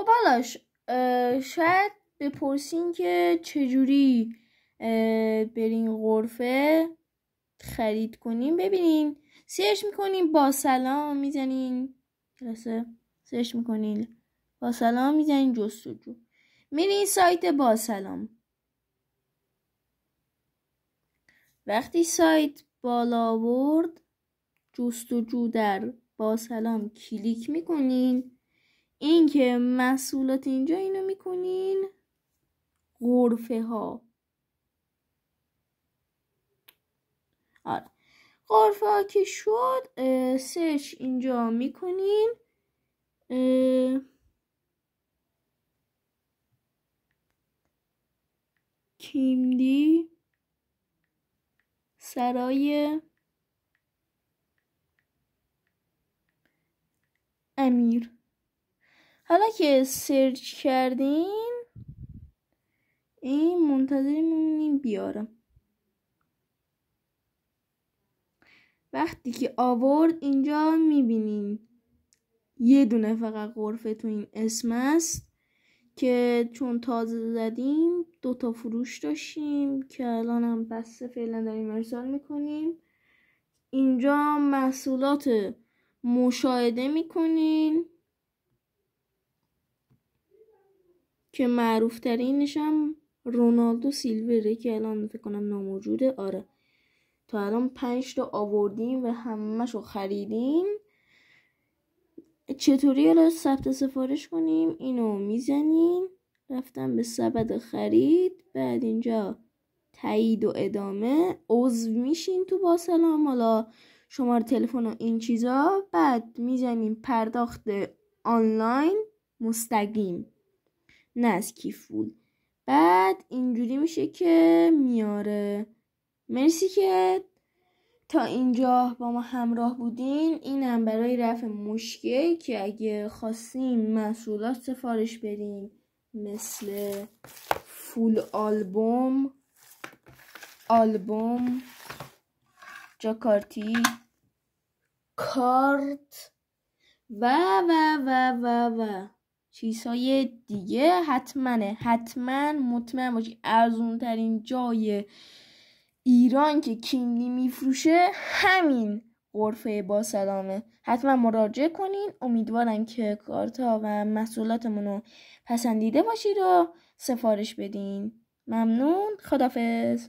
خب حالا شاید بپرسین که چجوری برین غرفه خرید کنین. ببینین سرچ میکنین با سلام میزنین، سرچ میکنین با سلام میزنین جستجو، میرین سایت با سلام. وقتی سایت بالا آورد جستجو در با سلام کلیک میکنین. این که محصولات اینجا اینو میکنین غرفه ها. آره غرفه ها که شد سرچ اینجا میکنین کیمدی سرای امیر. حالا که سرچ کردین این منتظر میمونین بیارم. وقتی که آورد اینجا میبینین یه دونه فقط غرفه تو این اسم است که چون تازه زدیم 2 فروش داشتیم که الان هم بسته فعلا داریم ارسال میکنیم. اینجا محصولات مشاهده میکنین که معروف ترینش هم رونالدو سیلوره که الان فکر کنم ناموجوده. آره تا الان 5 تا آوردیم و همه‌شو خریدیم. چطوری الان ثبت سفارش کنیم؟ اینو میزنین، رفتم به سبد خرید، بعد اینجا تایید و ادامه، عضو میشین تو با سلام، حالا شماره تلفن و این چیزا، بعد میزنین پرداخت آنلاین مستقیم نه از کیف پول. بعد اینجوری میشه که میاره. مرسی که تا اینجا با ما همراه بودین. اینم برای رفع مشکل که اگه خواستین محصولات سفارش بدین مثل فول آلبوم جاکارتی کارت و چیزهای دیگه، حتما مطمئن باشی ارزون ترین جای ایران که کیمدی میفروشه همین غرفه با سلامه. حتما مراجعه کنین. امیدوارم که کارتا و محصولاتمون رو پسندیده باشید و سفارش بدین. ممنون. خداحافظ.